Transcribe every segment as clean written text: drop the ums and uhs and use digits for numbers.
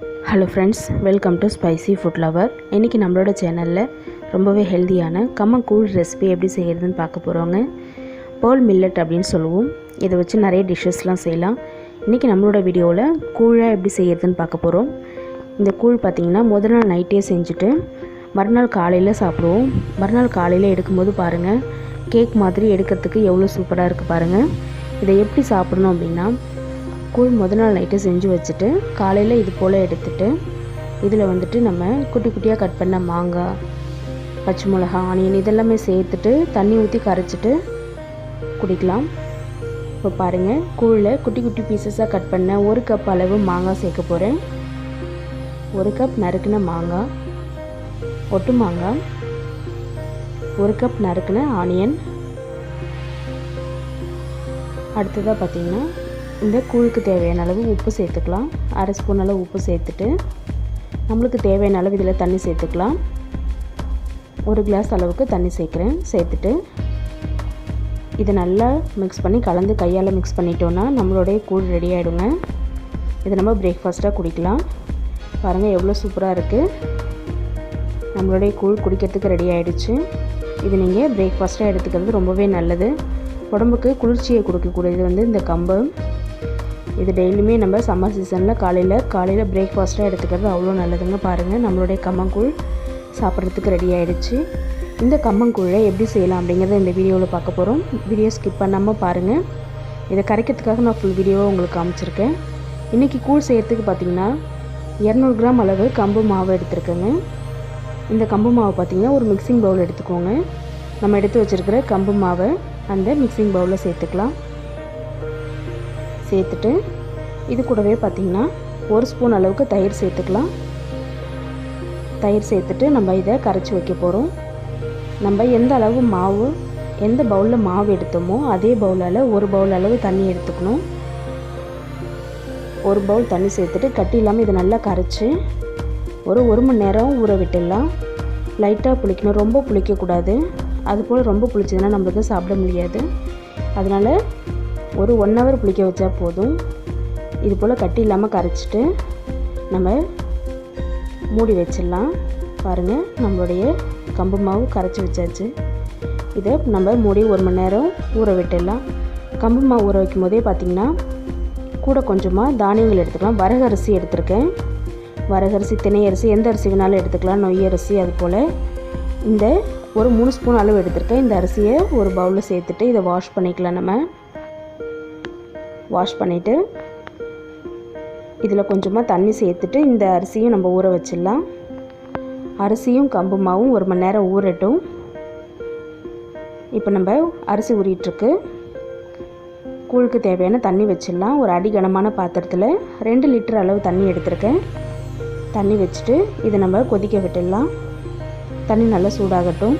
Hello friends, welcome to spicy food lower. இன்றைக்கி நம்மளோட சேனலில் ரொம்பவே ஹெல்த்தியான கம்மங்கூழ் ரெசிபி எப்படி செய்கிறதுன்னு பார்க்க போகிறோங்க. பேர்ல் மில்லட் அப்படின்னு சொல்லுவோம். இதை வச்சு நிறைய டிஷ்ஷஸ்லாம் செய்யலாம். இன்றைக்கி நம்மளோட வீடியோவில் கூழாக எப்படி செய்கிறதுன்னு பார்க்க போகிறோம். இந்த கூழ் பார்த்திங்கன்னா முதல் நாள் நைட்டே செஞ்சுட்டு மறுநாள் காலையில் சாப்பிடுவோம். மறுநாள் காலையில் எடுக்கும்போது பாருங்கள், கேக் மாதிரி எடுக்கிறதுக்கு எவ்வளோ சூப்பராக இருக்குது பாருங்கள். இதை எப்படி சாப்பிடணும் அப்படின்னா, கூழ் முதல் நாள் நைட்டு செஞ்சு வச்சுட்டு காலையில் இது போல் எடுத்துகிட்டு இதில் வந்துட்டு நம்ம குட்டி குட்டியாக கட் பண்ண மாங்காய், பச்சை மிளகா, ஆனியன் இதெல்லாமே சேர்த்துட்டு தண்ணி ஊற்றி கரைச்சிட்டு குடிக்கலாம். இப்போ பாருங்கள், கூழில் குட்டி குட்டி பீசஸாக கட் பண்ண 1 கப் அளவு மாங்காய் சேர்க்க போகிறேன். 1 கப் நறுக்கின மாங்காய், ஒட்டு மாங்காய், 1 கப் நறுக்கின ஆனியன். அடுத்ததாக பார்த்திங்கன்னா இந்த கூழுக்கு தேவையான அளவு உப்பு சேர்த்துக்கலாம். 1/2 ஸ்பூன் அளவு உப்பு சேர்த்துட்டு நம்மளுக்கு தேவையான அளவு இதில் தண்ணி சேர்த்துக்கலாம். 1 கிளாஸ் அளவுக்கு தண்ணி சேர்க்குறேன். சேர்த்துட்டு இதை நல்லா மிக்ஸ் பண்ணி கலந்து கையால் மிக்ஸ் பண்ணிட்டோன்னா நம்மளுடைய கூழ் ரெடி ஆகிடுங்க. இதை நம்ம பிரேக்ஃபாஸ்ட்டாக குடிக்கலாம். பாருங்கள் எவ்வளோ சூப்பராக இருக்குது. நம்மளுடைய கூழ் குடிக்கிறதுக்கு ரெடி ஆகிடுச்சு. இது நீங்கள் பிரேக்ஃபாஸ்ட்டாக எடுத்துக்கிறது ரொம்பவே நல்லது. உடம்புக்கு குளிர்ச்சியை கொடுக்கக்கூடியது இந்த கம்பு. இது டெய்லியுமே நம்ம சம்மர் சீசனில் காலையில் பிரேக்ஃபாஸ்ட்டாக எடுத்துக்கிறது அவ்வளோ நல்லதுங்க. பாருங்கள், நம்மளுடைய கம்மங்கூழ் சாப்பிட்றதுக்கு ரெடி ஆகிடுச்சு. இந்த கம்மங்கூழை எப்படி செய்யலாம் அப்படிங்கிறத இந்த வீடியோவில் பார்க்க போகிறோம். வீடியோ ஸ்கிப் பண்ணாமல் பாருங்கள். இதை கரைக்கிறதுக்காக நான் ஃபுல் வீடியோவை உங்களுக்கு காமிச்சிருக்கேன். இன்றைக்கி கூழ் செய்கிறதுக்கு பார்த்திங்கன்னா 200 கிராம் அளவு கம்பு மாவு எடுத்துருக்கேங்க. இந்த கம்பு மாவு பார்த்திங்கன்னா ஒரு மிக்சிங் பவுல் எடுத்துக்கோங்க. நம்ம எடுத்து வச்சுருக்கிற கம்பு மாவை அந்த மிக்சிங் பவுலில் சேர்த்துக்கலாம். சேர்த்துட்டு இது கூடவே பார்த்திங்கன்னா 1 ஸ்பூன் அளவுக்கு தயிர் சேர்த்துக்கலாம். தயிர் சேர்த்துட்டு நம்ம இதை கரைச்சி வைக்க போகிறோம். நம்ம எந்த அளவு மாவு, எந்த பவுலில் மாவு எடுத்தோமோ அதே பவுலால் 1 பவுல் அளவு தண்ணி எடுத்துக்கணும். 1 பவுல் தண்ணி சேர்த்துட்டு கட்டி இல்லாமல் இதை நல்லா கரைச்சி ஒரு 1 மணி நேரம் ஊற விட்டுடலாம். லைட்டாக புளிக்கணும், ரொம்ப புளிக்கக்கூடாது. அதுபோல் ரொம்ப புளிச்சதுன்னா நம்மளுக்கு சாப்பிட முடியாது. அதனால் ஒரு 1 ஹவர் புளிக்க வச்சா போதும். இது போல் கட்டி இல்லாமல் கரைச்சிட்டு நம்ம மூடி வச்சிடலாம். பாருங்கள், நம்மளுடைய கம்பு மாவு கரைச்சி வச்சாச்சு. இதை நம்ம மூடி 1 மணி நேரம் ஊற விட்டுடலாம். கம்பு மாவு ஊற வைக்கும் போதே பார்த்திங்கன்னா கூட கொஞ்சமாக தானியங்கள் எடுத்துக்கலாம். வரகரிசி எடுத்துருக்கேன். வரகரிசி, தினை அரிசி, எந்த அரிசி வேணாலும் எடுத்துக்கலாம். நொய் அரிசி, அது போல் இந்த ஒரு 3 ஸ்பூன் அளவு எடுத்துருக்கேன். இந்த அரிசியை ஒரு பவுலில் சேர்த்துட்டு இதை வாஷ் பண்ணிக்கலாம். நம்ம வாஷ் பண்ணிவிட்டு இதில் கொஞ்சமாக தண்ணி சேர்த்துட்டு இந்த அரிசியும் நம்ம ஊற வச்சிடலாம். அரிசியும் கம்பு மாவும் 1 மணி நேரம் ஊறட்டும். இப்போ நம்ம அரிசி ஊறிட்டுருக்கு. கூழுக்கு தேவையான தண்ணி வச்சிடலாம். ஒரு அடி கனமான பாத்திரத்தில் 2 லிட்டர் அளவு தண்ணி எடுத்துருக்கேன். தண்ணி வச்சுட்டு இதை நம்ம கொதிக்க விட்டுடலாம். தண்ணி நல்லா சூடாகட்டும்.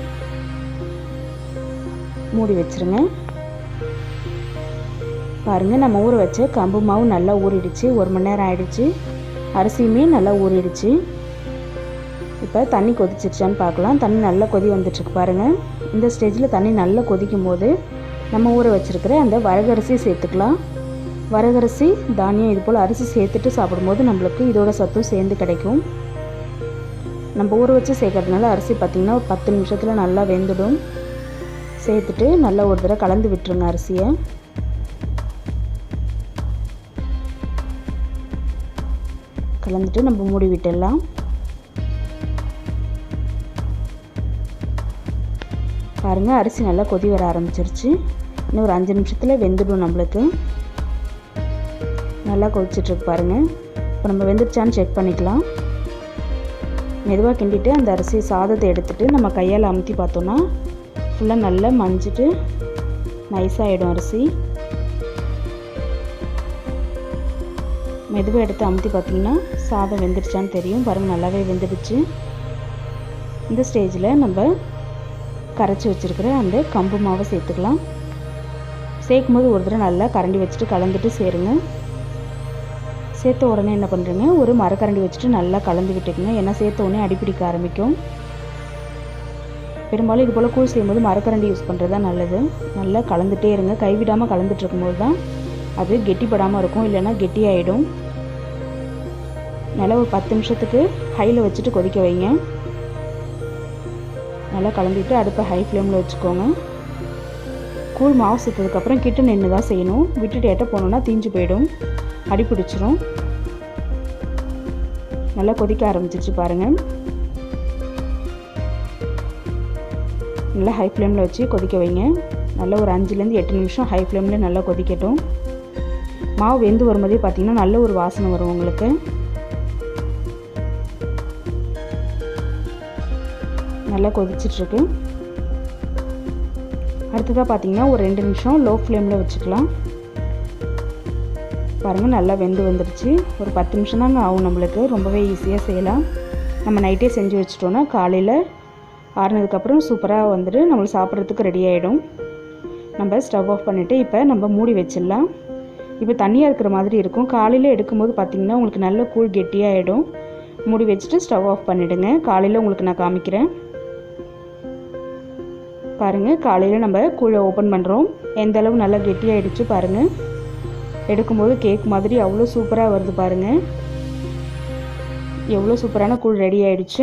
மூடி வச்சுருங்க. பாருங்கள், நம்ம ஊற வச்ச கம்பு மாவு நல்லா ஊறிடுச்சு. 1 மணி நேரம் ஆகிடுச்சு. அரிசியுமே நல்லா ஊறிடுச்சு. இப்போ தண்ணி கொதிச்சிருச்சான்னு பார்க்கலாம். தண்ணி நல்லா கொதி வந்துட்டுருக்கு பாருங்கள். இந்த ஸ்டேஜில் தண்ணி நல்லா கொதிக்கும் போது நம்ம ஊற வச்சுருக்கிற அந்த வரகரிசி சேர்த்துக்கலாம். வரகரிசி, தானியம் இது போல் அரிசி சேர்த்துட்டு சாப்பிடும்போது நம்மளுக்கு இதோட சத்தும் சேர்ந்து கிடைக்கும். நம்ம ஊற வச்சு சேர்க்கறதுனால அரிசி பார்த்திங்கன்னா 10 நிமிஷத்தில் நல்லா வெந்துடும். சேர்த்துட்டு நல்லா ஒரு தடவை கலந்து விட்டுருங்க அரிசியை. கலந்துட்டு நம்ம மூடி விட்டுடலாம். பாருங்கள், அரிசி நல்லா கொதி வர ஆரம்பிச்சிருச்சு. இன்னும் ஒரு 5 நிமிஷத்தில் வெந்துடும் நம்மளுக்கு. நல்லா கொதிச்சிட்ருக்கு பாருங்கள். இப்போ நம்ம வெந்துருச்சான்னு செக் பண்ணிக்கலாம். மெதுவாக கிண்டிட்டு அந்த அரிசி சாதத்தை எடுத்துகிட்டு நம்ம கையால் அமுத்தி பார்த்தோன்னா ஃபுல்லாக நல்லா மஞ்சிட்டு நைஸாகிடும் அரிசி. மெதுவாக எடுத்து அமுத்தி பார்த்திங்கன்னா சாதம் வெந்துடுச்சான்னு தெரியும். பாருங்கள், நல்லாவே வெந்துடுச்சு. இந்த ஸ்டேஜில் நம்ம கரைச்சி வச்சுருக்கிற அந்த கம்பு மாவை சேர்த்துக்கலாம். சேர்க்கும் போது ஒரு தடவை நல்லா கரண்டி வச்சுட்டு கலந்துட்டு சேருங்க. சேர்த்த உடனே என்ன பண்ணுறீங்க, ஒரு மரக்கரண்டி வச்சுட்டு நல்லா கலந்து விட்டுக்குங்க. ஏன்னா சேர்த்த உடனே அடிப்பிடிக்க ஆரம்பிக்கும். பெரும்பாலும் இது போல் கூழ் செய்யும்போது மரக்கரண்டி யூஸ் பண்ணுறது தான் நல்லது. நல்லா கலந்துகிட்டே இருங்க. கைவிடாமல் கலந்துட்டு இருக்கும்போது தான் அது கெட்டிப்படாமல் இருக்கும், இல்லைன்னா கெட்டியாகிடும். நல்லா ஒரு 10 நிமிஷத்துக்கு ஹையில் வச்சுட்டு கொதிக்க வைங்க. நல்லா கலந்துட்டு அடுப்பை ஹை ஃப்ளேமில் வச்சுக்கோங்க. கூழ் மாவு சேர்த்ததுக்கப்புறம் கிட்ட நின்று தான் செய்யணும். விட்டுட்டு எட்ட போனோன்னா தீஞ்சு போயிடும், அடி பிடிச்சிரும். நல்லா கொதிக்க ஆரம்பிச்சிச்சு பாருங்கள். நல்லா ஹை ஃப்ளேமில் வச்சு கொதிக்க வைங்க. நல்லா ஒரு 5லேருந்து 8 நிமிஷம் ஹை ஃப்ளேமில் நல்லா கொதிக்கட்டும். மாவு வெந்து வரும்போதே பார்த்திங்கன்னா நல்ல ஒரு வாசனை வரும் உங்களுக்கு. நல்லா கொதிச்சிட்ருக்கு. அடுத்ததாக பார்த்திங்கன்னா ஒரு 2 நிமிஷம் லோ ஃப்ளேமில் வச்சுக்கலாம். பாருங்கள் நல்லா வெந்து வந்துடுச்சு. ஒரு 10 நிமிஷம் தாங்க ஆகும் நம்மளுக்கு. ரொம்பவே ஈஸியாக செய்யலாம். நம்ம நைட்டே செஞ்சு வச்சிட்டோன்னா காலையில் ஆறுனதுக்கப்புறம் சூப்பராக வந்துட்டு நம்மளுக்கு சாப்பிட்றதுக்கு ரெடி ஆகிடும். நம்ம ஸ்டவ் ஆஃப் பண்ணிவிட்டு இப்போ நம்ம மூடி வச்சிடலாம். இப்போ தண்ணியாக இருக்கிற மாதிரி இருக்கும். காலையில் எடுக்கும்போது பார்த்திங்கன்னா உங்களுக்கு நல்ல கூழ் கெட்டியாகிடும். மூடி வச்சுட்டு ஸ்டவ் ஆஃப் பண்ணிவிடுங்க. காலையில் உங்களுக்கு நான் காமிக்கிறேன். பாருங்கள், காலையில் நம்ம கூழை ஓப்பன் பண்ணுறோம். எந்த அளவு நல்லா கெட்டியாகிடுச்சு பாருங்கள். எடுக்கும்போது கேக் மாதிரி அவ்வளோ சூப்பராக வருது பாருங்கள். எவ்வளோ சூப்பரான கூழ் ரெடி ஆகிடுச்சு.